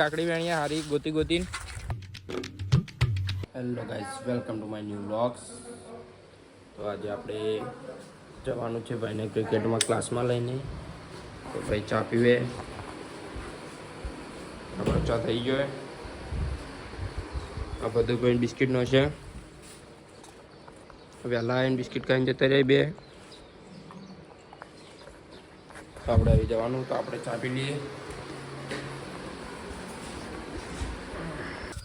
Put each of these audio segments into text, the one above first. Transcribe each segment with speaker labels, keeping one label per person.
Speaker 1: કાકડી વેણિયા હારી ગોતી ગોતી. Hello guys, welcome to my new vlogs. તો આજે આપણે જવાનું છે ભાઈને ક્રિકેટમાં ક્લાસમાં લઈને. તો ભાઈ ચા પીવે, આપણો ચા થઈ ગયો. આ બધું ભાઈ બિસ્કિટનો છે. વહેલા આવીને બિસ્કિટ ખાઈને જતા રહે બે. તો આપણે આવી જવાનું, તો આપણે ચા પી લઈએ.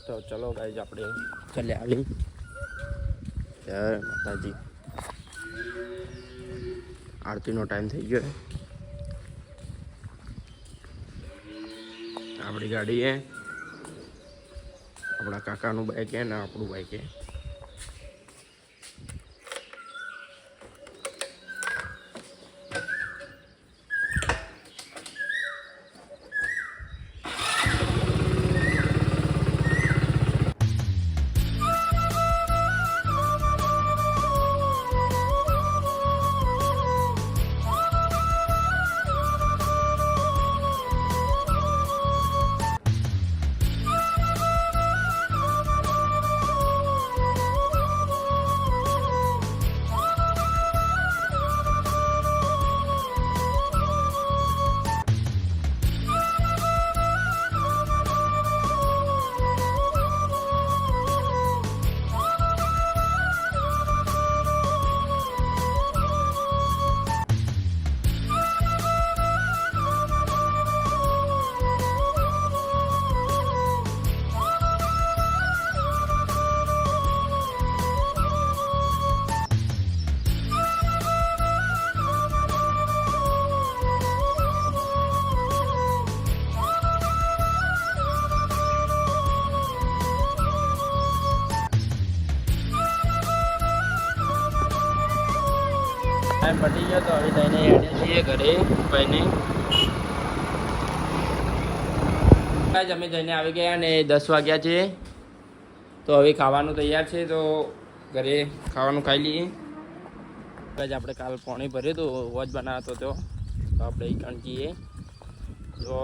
Speaker 1: તો ચલો ગાઈઝ, આપણે ચાલ્યા આવી. જય માતાજી. આરતીનો ટાઈમ થઈ ગયો. આપણી ગાડી હે, આપણા કાકાનું બાઈક હે ને આપણું બાઈક હે. ટાઈમ પટી ગયો, તો હવે જઈને હેડે છીએ ઘરે ભાઈને. અમે જઈને આવી ગયા ને 10 વાગ્યા છે. તો હવે ખાવાનું તૈયાર છે, તો ઘરે ખાવાનું ખાઈ લઈએ. આપણે કાલ પાણી ભર્યું તો વોચ બનાવતો હતો, તો આપણે કણ જઈએ. તો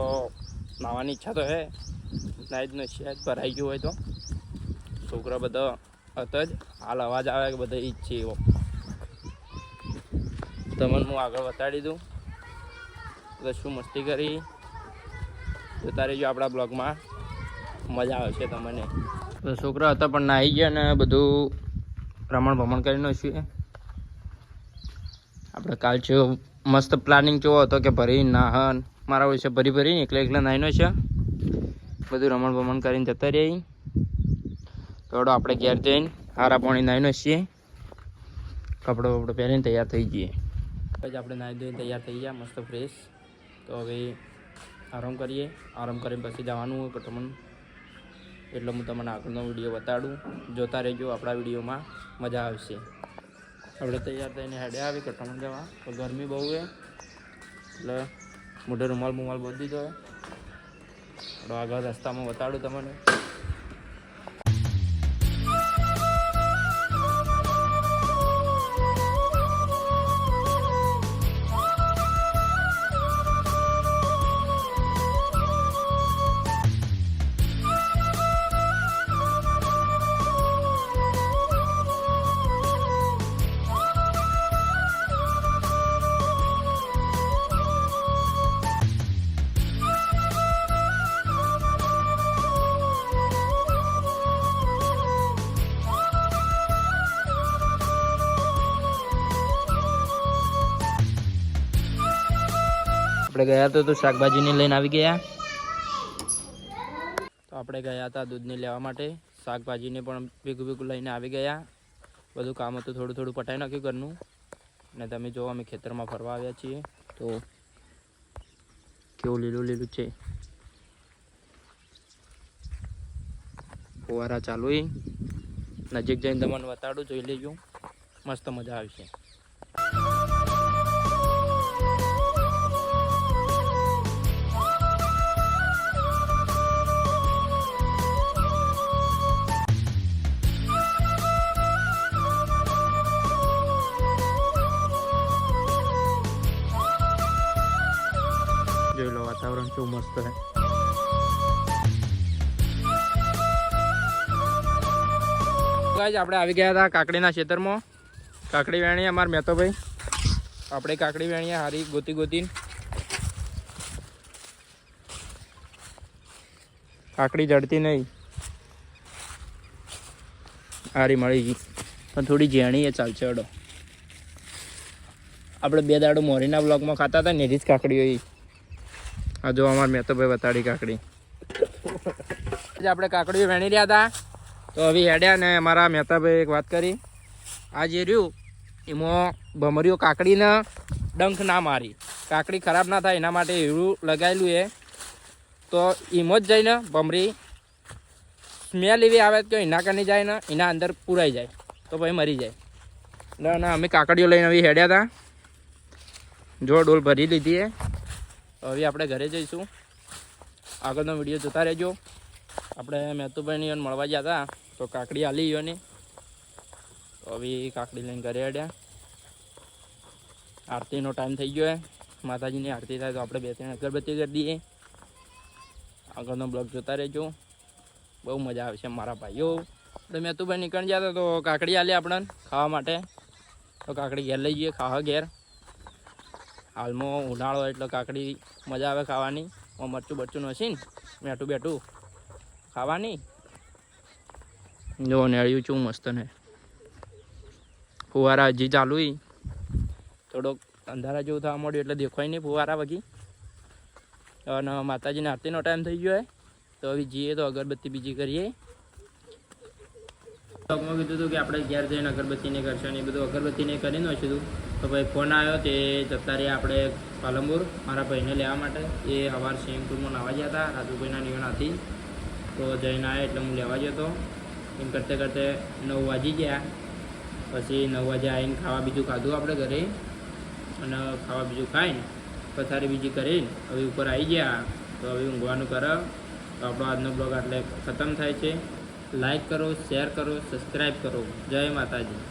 Speaker 1: નાવાની ઈચ્છા તો હે, નાઈ જ નથી ભરાઈ ગયું હોય તો. છોકરા બધા હતા જ, હાલ અવાજ આવે કે બધા ઈ જ છે એવો. તમને હું આગળ બતાડી દઉં તો શું મસ્તી કરી જોતા રહેજો આપણા બ્લોગમાં, મજા આવશે તમને. તો છોકરા હતા પણ નાહી ગયા ને બધું ભ્રમણ કરી નાખ્યું. આપણે કાલ છે મસ્ત પ્લાનિંગ કેવો હતો કે ભરી નાહન મારા વિશે ભરીને એકલા નાહીનો છે. બધું રમણ કરીને જતા રહી. થોડો આપણે ઘેર જઈને હારા પાણી નાહીનો છીએ, કપડો પહેરીને તૈયાર થઈ જઈએ. પછી આપણે નાહી ધોઈને તૈયાર થઈ ગયા મસ્ત ફ્રેશ. તો હવે આરામ કરીએ. આરામ કરીને પછી જવાનું હોય કટમન, એટલે હું તમને આગળનો વિડીયો બતાડું. જોતા રહેજો, આપણા વિડીયોમાં મજા આવશે. આપણે તૈયાર થઈને હેડે આવી કટમન જવા. તો ગરમી બહુ છે એટલે મોઢે રૂમાલ બધી દીધો. તો આગળ રસ્તામાં બતાડું તમને. આપણે ગયા તો શાકભાજીને લઈને આવી ગયા. તો આપણે ગયા હતા દૂધને લેવા માટે, શાકભાજીને પણ ભેગું લઈને આવી ગયા. બધું કામ હતું, થોડું પટાઈ નાખ્યું ઘરનું. અને તમે જો અમે ખેતરમાં ફરવા આવ્યા છીએ, તો કેવું લીલું છે. ફુવારા ચાલુ, નજીક જઈને તમને બતાડું, જોઈ લેજો, મસ્ત મજા આવશે. જોઈ લો વાતાવરણ કેવું મસ્ત છે. ગાઈસ આપણે આવી ગયા હતા કાકડીના ખેતરમાં. કાકડી વેણી અમારા મેતોભાઈ, આપણે કાકડી વેણીએ હારી ગોતી ગોતીને. કાકડી જડતી નહીં, હારી મળી ગઈ પણ થોડી ઝેણી એ ચાલશે. અડો આપણે 2 દાડો મોરીના બ્લોગમાં ખાતા હતા ને એની જ કાકડી હોય. આ જો અમારે મેતોભાઈ બતાડી કાકડી. આપણે કાકડીઓ વેણી રહ્યા હતા તો હવે હેડ્યા ને અમારા મહેતાભાઈ એક વાત કરી. આ જે રહ્યું એમાં ભમરીઓ કાકડીને ડંખ ના મારી, કાકડી ખરાબ ના થાય એના માટે એવું લગાવેલું એ. તો એમાં જ જઈને ભમરી સ્મેલ એવી આવે કે એના કની જાય ને એના અંદર પૂરાઈ જાય તો ભાઈ મરી જાય. ના અમે કાકડીઓ લઈને હવે હેડ્યા હતા. જો ડોલ ભરી લીધી એ. હવે આપણે ઘરે જઈશું. આગળનો વિડીયો જોતા રહેજો. આપણે મેતુભાઈની મળવા ગયા હતા તો કાકડી આલી ગયો. તો હવે કાકડી લઈને ઘરે હેડ્યા. આરતીનો ટાઈમ થઈ ગયો. માતાજીની આરતી થાય તો આપણે 2-3 અગરબત્તી કરી દઈએ. આગળનો બ્લોગ જોતા રહેજો, બહુ મજા આવશે મારા ભાઈઓ. આપણે મેતુભાઈ નીકળી ગયા હતા તો કાકડી આલી આપણને ખાવા માટે. તો કાકડી ઘેર લઈ જઈએ ખાવા ઘેર. હાલમાં ઉનાળો એટલે કાકડી મજા આવે ખાવાની. મરચું બરચું નસીને મેઠું બેઠું ખાવાની. જો નેળ્યું છું મસ્ત ને ફુવારા હજી ચાલુ. થોડોક અંધારા જેવું થવા મળ્યું એટલે દેખાય નહીં ફુવારા વગી. અને માતાજીને આરતીનો ટાઈમ થઈ ગયો તો હવે જઈએ તો અગરબત્તી બીજી કરીએ. ટોકમાં કીધું હતું કે આપણે ઘેર જઈને અગરબત્તીને કરશે ને એ બધું અગરબત્તીને કરી નાખ્યું. તો ભાઈ ફોન આવ્યો તે જતા રહ્યા આપણે પાલનપુર મારા ભાઈને લેવા માટે. એ સવાર સ્વિમિંગ પુલમાં નાવા ગયા હતા રાજુભાઈના નિવણાથી. તો જઈને આવ્યા એટલે હું લેવા ગયો હતો. એમ કરતે કરતે 9 વાગી ગયા. પછી 9 વાગે આવીને ખાવા બીજું ખાધું આપણે ઘરે. અને ખાવા બીજું ખાઈને પથારી બીજી કરીને હવે ઉપર આવી ગયા. તો હવે ઊંઘવાનું કરે. તો આપણો આજનો બ્લોગ આટલે ખતમ થાય છે. લાઈક કરો, શેર કરો, સબસ્ક્રાઈબ કરો. જય માતાજી.